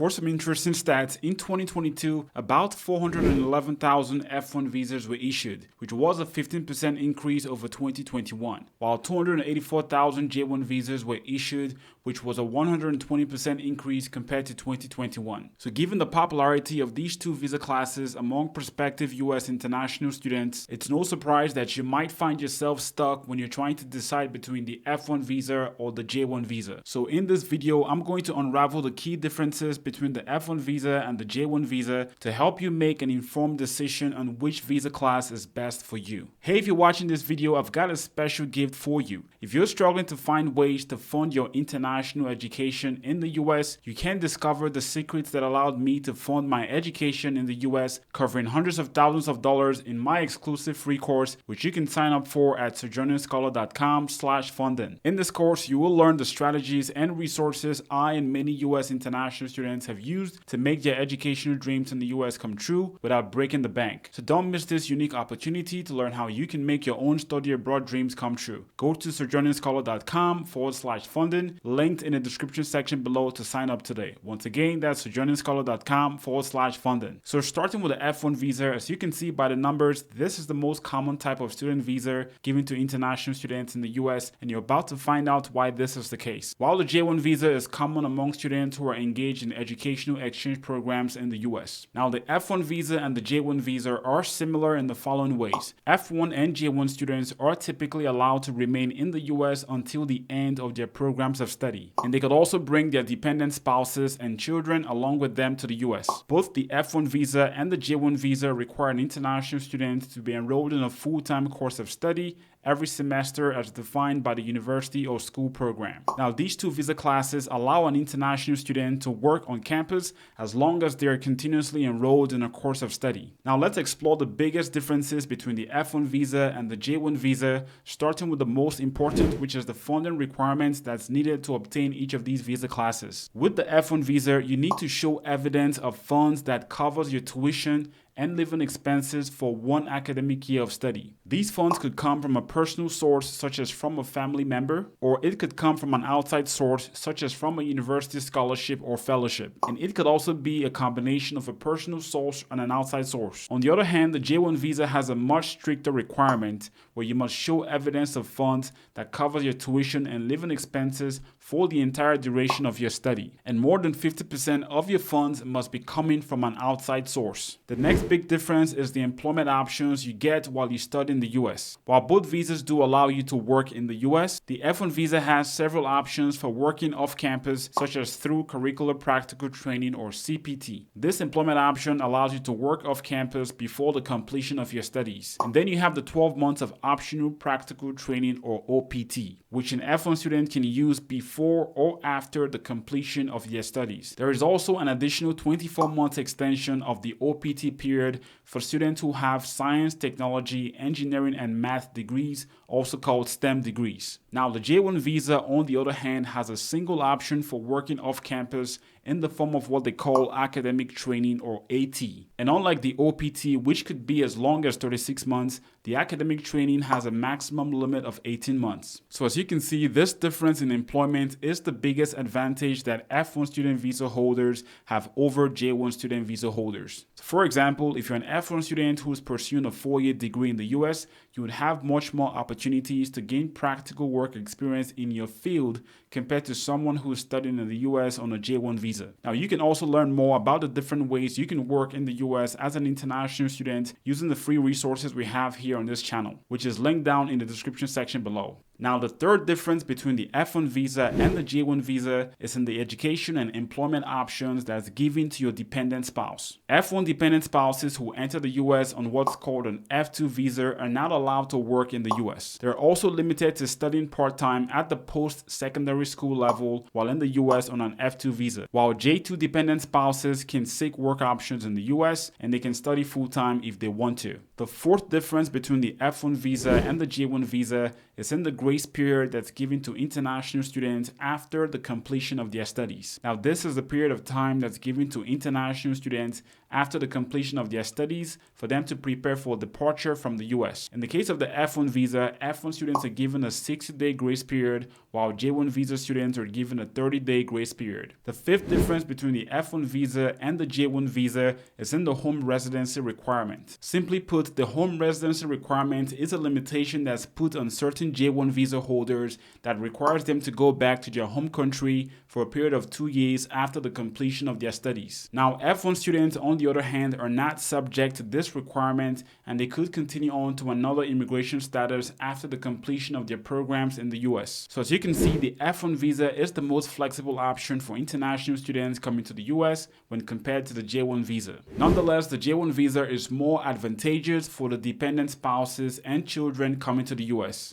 For some interesting stats, in 2022, about 411,000 F1 visas were issued, which was a 15% increase over 2021, while 284,000 J1 visas were issued, which was a 120% increase compared to 2021. So given the popularity of these two visa classes among prospective US international students, it's no surprise that you might find yourself stuck when you're trying to decide between the F1 visa or the J1 visa. So in this video, I'm going to unravel the key differences between the F1 visa and the J1 visa to help you make an informed decision on which visa class is best for you. Hey, if you're watching this video, I've got a special gift for you. If you're struggling to find ways to fund your international education in the US, you can discover the secrets that allowed me to fund my education in the US, covering hundreds of thousands of dollars in my exclusive free course, which you can sign up for at sojournerscholar.com/funding. In this course, you will learn the strategies and resources I and many US international students have used to make their educational dreams in the US come true without breaking the bank. So don't miss this unique opportunity to learn how you can make your own study abroad dreams come true. Go to sojournerscholar.com/funding, linked in the description section below to sign up today. Once again, that's sojournerscholar.com/funding. So starting with the F1 visa, as you can see by the numbers, this is the most common type of student visa given to international students in the US, and you're about to find out why this is the case. While the J1 visa is common among students who are engaged in educational exchange programs in the US. Now the F1 visa and the J1 visa are similar in the following ways. F1 and J1 students are typically allowed to remain in the US until the end of their programs of study, and they could also bring their dependent spouses and children along with them to the US. Both the F1 visa and the J1 visa require an international student to be enrolled in a full-time course of study every semester as defined by the university or school program. Now, these two visa classes allow an international student to work on campus as long as they are continuously enrolled in a course of study. Now, let's explore the biggest differences between the F1 visa and the J1 visa, starting with the most important, which is the funding requirements that's needed to obtain each of these visa classes. With the F1 visa, you need to show evidence of funds that covers your tuition and living expenses for one academic year of study. These funds could come from a personal source, such as from a family member, or it could come from an outside source, such as from a university scholarship or fellowship. And it could also be a combination of a personal source and an outside source. On the other hand, the J1 visa has a much stricter requirement where you must show evidence of funds that covers your tuition and living expenses for the entire duration of your study. And more than 50% of your funds must be coming from an outside source. The next big difference is the employment options you get while you study in the US. While both visas do allow you to work in the US, the F1 visa has several options for working off campus, such as through curricular practical training or CPT. This employment option allows you to work off campus before the completion of your studies. And then you have the 12 months of optional practical training or OPT, which an F1 student can use before or after the completion of their studies. There is also an additional 24 months extension of the OPT period for students who have science, technology, engineering, and math degrees, also called STEM degrees. Now, the J1 visa, on the other hand, has a single option for working off campus in the form of what they call academic training or AT. And unlike the OPT, which could be as long as 36 months, the academic training has a maximum limit of 18 months. So as you can see, this difference in employment is the biggest advantage that F1 student visa holders have over J1 student visa holders. So for example, if you're an F1 student who's pursuing a 4-year degree in the US, you would have much more opportunities to gain practical work experience in your field compared to someone who's studying in the US on a J1 visa. Now, you can also learn more about the different ways you can work in the US as an international student using the free resources we have here on this channel, which is linked down in the description section below. Now, the third difference between the F1 visa and the J1 visa is in the education and employment options that's given to your dependent spouse. F1 dependent spouses who enter the US on what's called an F2 visa are not allowed to work in the US. They're also limited to studying part-time at the post-secondary school level while in the US on an F2 visa, while J2 dependent spouses can seek work options in the US and they can study full-time if they want to. The fourth difference between the F1 visa and the J1 visa is in the grade grace period that's given to international students after the completion of their studies. Now, this is the period of time that's given to international students after the completion of their studies for them to prepare for departure from the US. In the case of the F1 visa, F1 students are given a 60-day grace period, while J1 visa students are given a 30-day grace period. The fifth difference between the F1 visa and the J1 visa is in the home residency requirement. Simply put, the home residency requirement is a limitation that's put on certain J1 visa holders that requires them to go back to their home country for a period of 2 years after the completion of their studies. Now, F1 students, on the other hand, are not subject to this requirement, and they could continue on to another immigration status after the completion of their programs in the US. So as you can see, the F1 visa is the most flexible option for international students coming to the US when compared to the J1 visa. Nonetheless, the J1 visa is more advantageous for the dependent spouses and children coming to the US.